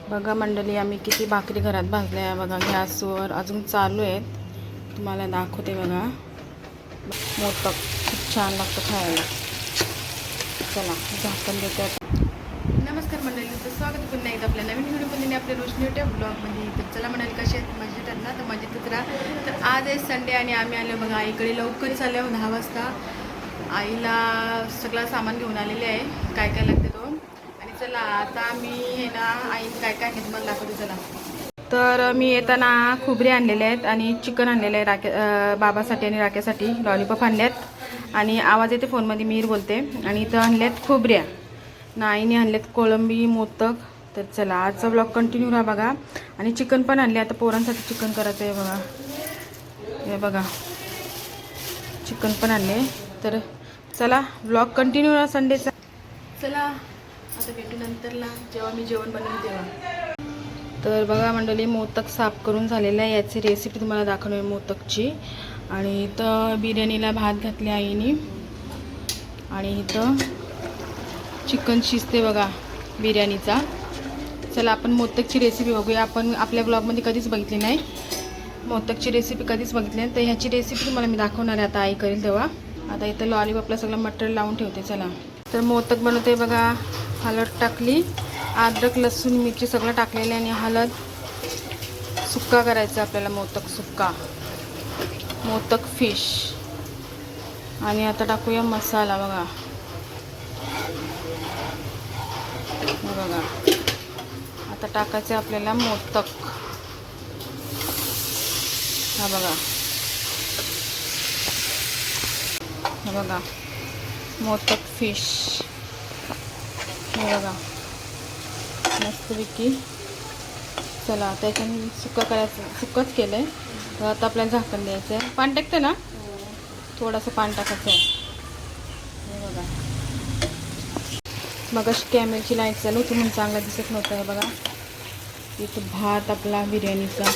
बघा मंडळी, आम्ही किती भाकरी घरात भाजल्या आहे बघा. गॅसवर अजून चालू आहेत. तुम्हाला दाखवते बघा. मोदक खूप छान लागतं खायला. चला झाकण देते आता. नमस्कार मंडळींचं स्वागत पुन्हा एकदा आपल्या नवीन व्हिडिओमध्ये आपल्या रोशनी युट्यूब ब्लॉगमध्ये. तर चला म्हणाल कसे आहेत, मजेत ना? तर मजेतच राहा. तर आज आहे संडे आणि आम्ही आलो बघा आईकडे. लवकरच आलो 10 वाजता. आईला सगळं सामान घेऊन आलेले आहे, काय काय लागते तो. आणि चला आता मी हे ना आईने काय काय घेतलं मला दाखवते. चला तर मी येताना खुबरे आणलेले आहेत आणि चिकन आणलेलं आहे राख्या बाबासाठी आणि राख्यासाठी. लॉलीपॉप आणल्यात आणि आवाज येते फोनमध्ये, मीर बोलते. आणि इथं आणल्यात खोबऱ्या ना आईने आणल्यात कोळंबी मोदक. तर चला आजचा ब्लॉग कंटिन्यू राहा बघा. आणि चिकन पण आणले, आता पोरांसाठी चिकन करायचं आहे बघा. हे बघा चिकन पण आणले. तर चला ब्लॉग कंटिन्यू राहा संडेचा. चला आता भेटू नंतरला जेव्हा मी जेवण बनवून तेव्हा. तर बघा मंडळी, मोदक साफ करून झालेलं आहे. याची रेसिपी तुम्हाला दाखवणार मोदकची. आणि इथं बिर्याणीला भात घातले आईने. आणि इथं चिकन शिजते बघा बिर्याणीचा. चला आपण मोदकची रेसिपी बघूया. आपण आपल्या ब्लॉगमध्ये कधीच बघितली नाही मोदकची रेसिपी, कधीच बघितली नाही. तर ह्याची रेसिपी तुम्हाला मी दाखवणार आहे आता, आई करेल तेव्हा. आता इथं लॉलीपॉपला सगळं मटेरियल लावून ठेवते. चला तर मोदक बनवते बघा. हळद टाकली, अद्रक लसूण मिरची सगळं टाकलेलं आहे. आणि हळद सुक्का करायचा आपल्याला, मोदक सुक्का, मोदक फिश. आणि आता टाकूया मसाला बघा. बघा आता टाकायचं आपल्याला मोदक. हा बघा, हा बघा मोदक फिश. हे बघा मस्तपैकी. चला त्याच्याने सुक्का करायचं, सुक्कंच केलं आहे. तर आता आपल्याला झाकण द्यायचं आहे. पाणी टाकते ना, थोडंसं पाणी टाकायचं आहे. हे बघा मग अशी कॅमेऱ्याची लाईट चालू होती म्हणून चांगला दिसत नव्हतं. आहे बघा इथं भात आपला बिर्याणीचा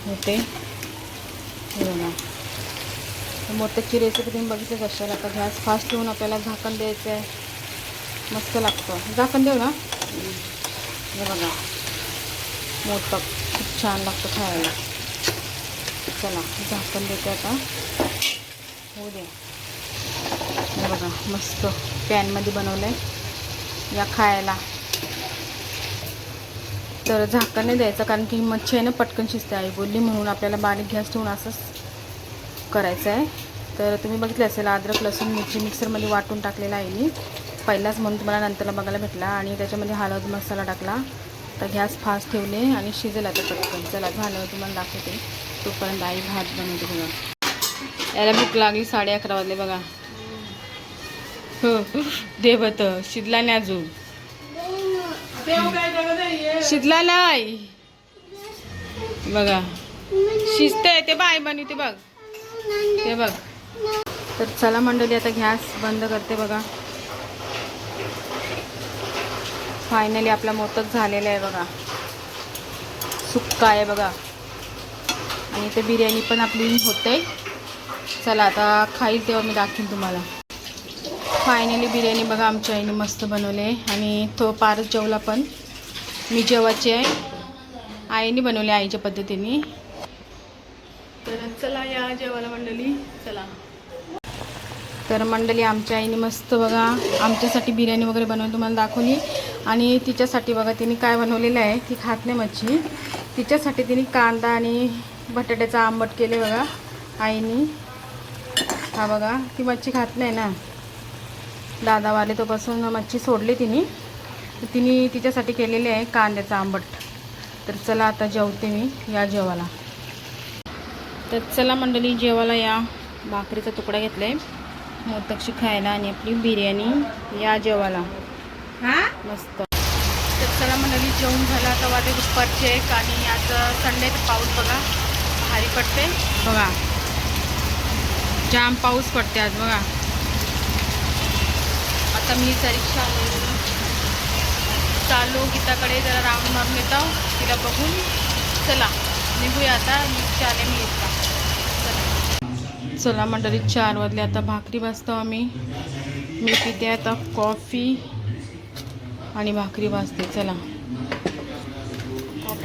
होते. हे बघा मोदकची रेसिपी तुम्ही बघितलीच असाल. आता गॅस फास्ट ठेवून आपल्याला झाकण द्यायचं आहे. मस्त लागतं. झाकण देऊ ना. हे बघा मोदक खूप छान लागतं खायला. चला झाकण देते आता, होऊ द्या. हे बघा मस्त पॅनमध्ये बनवलं आहे या खायला. तर झाकण नाही द्यायचं कारण की मच्छी आहे ना पटकन शिजते, आई बोलली. म्हणून आपल्याला बारीक गॅस ठेवून असंच करायचं आहे. तर तुम्ही बघितले असेल अद्रक लसूण मिरची मिक्सरमध्ये वाटून टाकलेला आहे मी पहिलाच, म्हणून तुम्हाला नंतरला बघायला भेटला. आणि त्याच्यामध्ये हळद मसाला टाकला. तर गॅस फास्ट ठेवले आणि शिजेल आता पटकन. चला झालं तुम्हाला दाखवते. तोपर्यंत आई भात बनवते बघा. याला भूक लागली, 11:30 वाजले बघा. हो देवत शिजला नाही अजून, शिजला नाही बघा. शिजतंय ते बाय बनवते बघ, ते बघ. तर चला मंडळी आता गॅस बंद करते बघा. फायनली आपला मोदक झालेला आहे बघा, सुक्का आहे बघा. आणि ते बिर्याणी पण आपली होते. चला आता खाईल तेव्हा मी दाखवीन तुम्हाला. फायनली बिर्याणी बघा आमच्या आईने मस्त बनवले. आणि तो पारच जेवला पण, मी जेवायची आहे. आईने बनवले आईच्या पद्धतीने. तर चला या जेवायला मंडळी. चला तर मंडळी आमच्या आईने मस्त बघा आमच्यासाठी बिर्याणी वगैरे बनवून तुम्हाला दाखवली. आणि तिच्यासाठी बघा तिने काय बनवलेलं आहे, ती खात नाही मच्छी. तिच्यासाठी तिने कांदा आणि बटाट्याचं आंबट केले बघा आईने. हा बघा ती मच्छी खात नाही ना, दादावाले तोपासून मच्छी सोडली तिने. तर तिने तिच्यासाठी केलेले आहे कांद्याचं आंबट. तर चला आता जेवते मी, या जेवायला. तर चला मंडळी जेवायला या. भाकरीचा तुकडा घेतला आहे मोदकशी खायला आणि आपली बिर्याणी. या जेवायला मस्त. तर चला मंडळी जेवण झालं. आता वाटे दुपारचे एक. आणि आज संडे तर पाऊस बघा भारी पडते बघा, जाम पाऊस पडते आज बघा. आता मी रिक्षा चालू गीताकडे जरा राऊंड मारून येतो तिला बघून. चला निघूया आता, रिक्षा आले मी येता. चला मंडळी 4 वाजले. आता भाकरी भाजतो आम्ही. मी पिते आता कॉफी आणि भाकरी भाजते. चला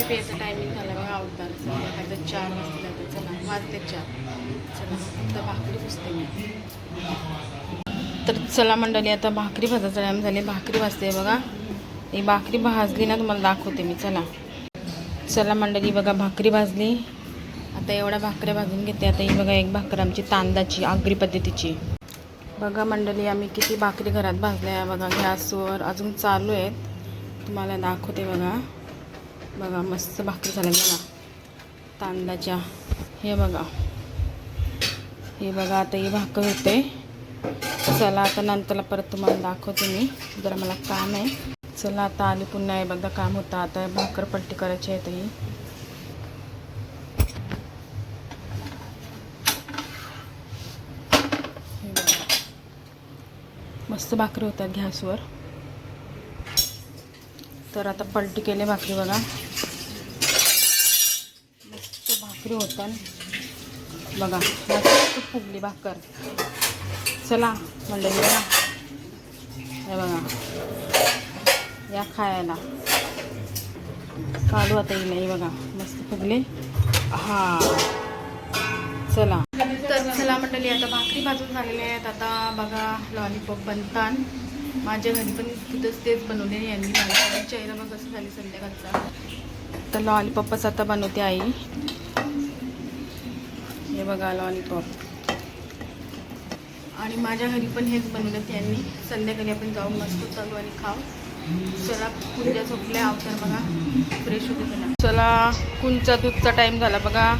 कॉफी प्यायचा टायमिंग झाला बघा अवतार. संध्याकाळचं 4 वाजता जातं. चला वाजले 4. चला आता भाकरी पुसते मी. तर चला मंडळी, आता भाकरी भाजायचा टाईम झाले. भाकरी भाजते बघा. ही भाकरी भाजली ना तुम्हाला दाखवते मी. चला मंडळी बघा, भाकरी भाजली. आता एवढ्या भाकऱ्या भाजून घेते. आता ही बघा एक भाकर आमची तांदाची आगरी पद्धतीची. बघा मंडळी, आम्ही किती भाकरी घरात भाजल्या बघा. गॅसवर अजून चालू आहेत. तुम्हाला दाखवते बघा. बघा मस्त भाकरी झाल्या बघा तांदाच्या. हे बघा, हे बघा. आता ही भाकर होते. चला आता नंतरला परत तुम्हाला दाखवते मी. जरा मला काम आहे. चला आता आली पुन्हा. आहे बघा काम होतं. आता भाकर पलटी करायची आहे. ही मस्त भाकरी होतात गॅसवर. तर आता पलटी केले भाकरी बघा. मस्त भाकरी होतात बघा. मस्त फुगली भाकर. चला मंडळी बघा, हे बघा या खायला. काढू आता येईल. नाही बघा मस्त फुगले. हा चला. तर चला मंडळी, आता भाकरी भाजून झालेल्या आहेत. आता बघा लॉलीपॉप बनतात. माझ्या घरी पण तिथंच तेच बनवले यांनी. मला चेहरा बघ कसं झाली संध्याकाळचा. तर लॉलीपॉपच आता बनवते आई. हे बघा लॉलीपॉप. आणि माझ्या घरी पण हेच बनवलं त्यांनी. संध्याकाळी आपण जाऊन मस्त चालू आणि खाऊ. चला कुंजा झोपल्या अवतार बघा फ्रेश होते त्याला. चला कुंचा दूधचा टाईम झाला बघा.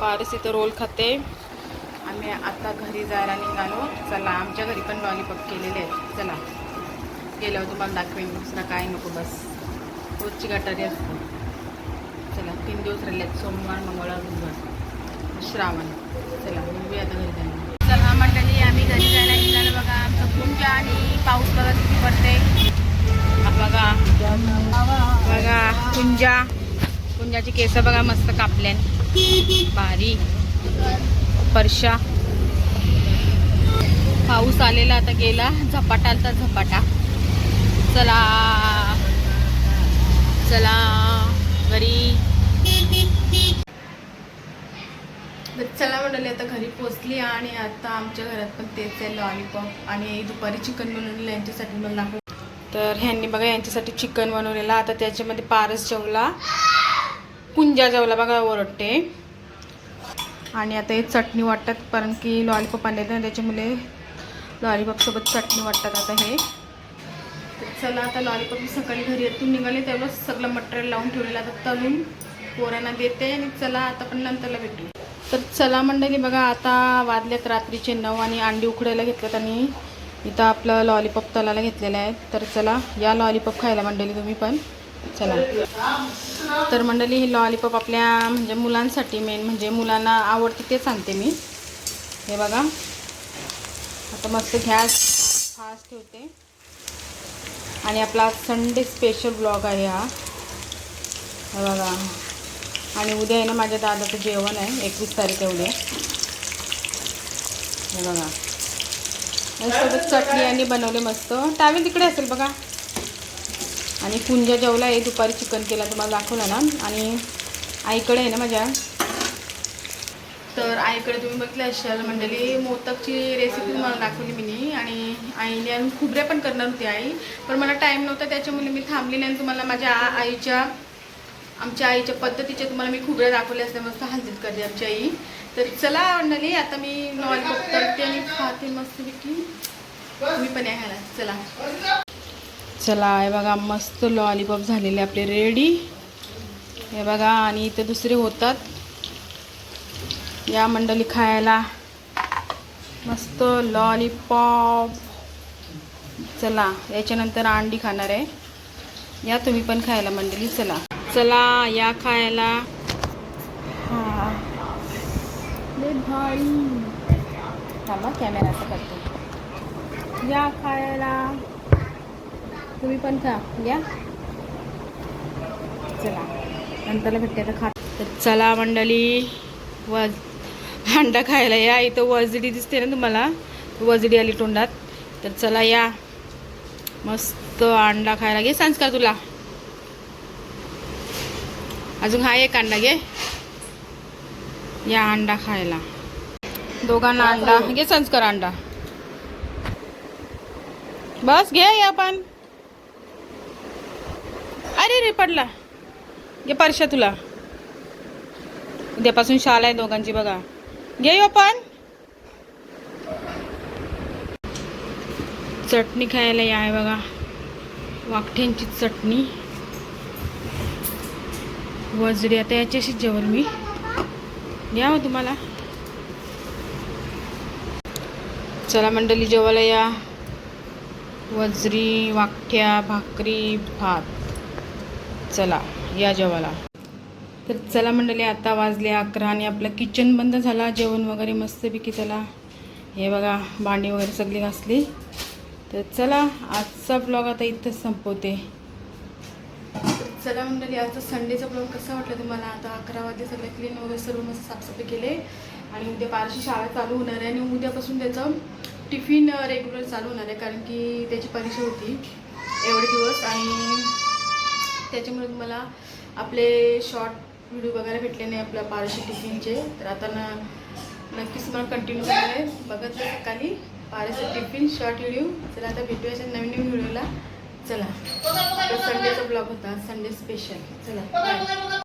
पारस इथं रोल खाते. आम्ही आता घरी जायला निघालो. चला आमच्या घरी पण लॉलीपॉप केलेले आहेत. चला गेल्यावर तुम्हाला दाखवेन. दुसरा काय नको, बस रोजची गटारी असते. चला 3 दिवस राहिले आहेत. सोमवार, मंगळवार, बुधवार, श्रावण. चला मी आता घरी जायला. चला मंडळी, आम्ही घरी जायला निघालो बघा. आमचं कुंजा आणि पाऊस बघा किती पडते बघा. बघा कुंजाची केस बघा मस्त कापल्यान भारी. परशा पाऊस आलेला आता गेला. झपाटा आलता झपाटा. चला चला घरी. चला मंडळी, आता घरी पोचली. आणि आता आमच्या घरात पण तेच आहे लॉलीपॉप. आणि दुपारी चिकन बनवलेलं यांच्यासाठी मला दाखव. तर ह्यांनी बघा यांच्यासाठी चिकन बनवलेलं. आता त्याच्यामध्ये पारस जेवला, कुंजा जेवला बघा ओरडते. आणि आता हे चटणी वाटतात, कारण की लॉलीपॉप आणले ना त्याच्यामुळे लॉलीपॉपसोबत चटणी वाटतात आता हे. चला आता लॉलीपॉप सकाळी घरी येतून निघाले तेवढंच सगळं मटेरियल लावून ठेवलेलं. आता तळून पोरांना देते. आणि चला आता पण नंतरला भेटू. तर चला मंडळी बघा, आता वाजल्यात रात्रीचे 9 आणि अंडी उकडायला घेतल्यात. आणि इथं आपलं लॉलीपॉप तळायला घेतलेलं आहे. तर चला या लॉलीपॉप खायला मंडळी तुम्ही पण. चला. तर मंडळी ही लॉलीपॉप आपल्या म्हणजे मुलांसाठी मेन म्हणजे मुलांना आवडते ते सांगते मी. हे बघा आता मस्त गॅस फास्ट ठेवते. आणि आपला संडे स्पेशल ब्लॉग आहे हा. हे बघा. आणि उद्या आहे ना माझ्या दादाचं जेवण आहे 21 तारीख आहे उद्या. हे बघा सोबत चटणी आणि बनवले मस्त. टावेल तिकडे असेल बघा. आणि कुंजा जेवला आहे. दुपारी चिकन केला तुम्हाला दाखवला ना. आणि आईकडे आहे ना माझ्या. तर आईकडे तुम्ही बघितलं असाल मंडळी मोदकची रेसिपी तुम्हाला दाखवली मी. आणि आईने खुबऱ्या पण करणार होती आई, पण मला टाईम नव्हता त्याच्यामुळे मी थांबली नाही. तुम्हाला माझ्या आमच्या आईच्या पद्धतीचे तुम्हाला मी खुबऱ्या दाखवल्या असल्या मस्त हलजीत करते आमची आई. तर चला मंडळी आता मी लॉलीपॉप करते आणि खाते मस्तपैकी. तुम्ही पण या खायला. चला चला. हे बघा मस्त लॉलीपॉप झालेले आपले रेडी. हे बघा. आणि इथे दुसरे होतात. या मंडळी खायला मस्त लॉलीपॉप. चला याच्यानंतर अंडी खाणार आहे. या तुम्ही पण खायला मंडळी. चला चला या खायला. हा भारी. थांबा कॅमेरा असं करते. या खायला तुम्ही पण खा. या चला नंतरला भेटते तर खा. तर चला मंडळी अंडा खायला या. इथं वजडी दिसते ना तुम्हाला, वजडी आली तोंडात. तर चला या मस्त अंडा खायला. घे संस्कार तुला. अजून हा एक अंडा घे, या अंडा खायला. दोघांना अंडा घे, संस्कार अंडा. बस घे या पण. अरे रे पडला. घे परश्या, तुला उद्यापासून शाळा आहे दोघांची बघा. घे यो पण. चटणी खायला या आहे बघा, वाकठ्यांची चटणी वजरी. आता याच्याशीच जेवण मी. घ्या हो तुम्हाला. चला मंडळी जेवायला या. वजरी, वाकठ्या, भाकरी, भात. चला या जेवायला. तर चला मंडळी, आता वाजले 11 आणि आपलं किचन बंद झाला. जेवण वगैरे मस्तपैकी. चला हे बघा, भांडी वगैरे सगळी घासली. तर चला आजचा ब्लॉग आता इथंच संपवते. चला मंडळी, आजचा संडेचा ब्लॉग कसा वाटला तुम्हाला. आता 11 वाजले, सगळे क्लीन वगैरे सर्व मस्त साफसफाई केले. आणि उद्या पारशी शाळा चालू होणार आहे आणि उद्यापासून त्याचं टिफिन रेग्युलर चालू होणार आहे, कारण की त्याची परीक्षा होती एवढे दिवस. आणि त्याच्यामुळे तुम्हाला आपले शॉर्ट व्हिडिओ बघायला भेटले नाही आपल्या पारशी टिफिनचे. तर आता नक्कीच मला कंटिन्यू करणार आहे बघत जा सकाळी पारशी टिफिन शॉर्ट व्हिडिओ. चला आता भेटूया अशा नवीन व्हिडिओला. चला संडेचा ब्लॉग होता, संडे स्पेशल. चला बाय.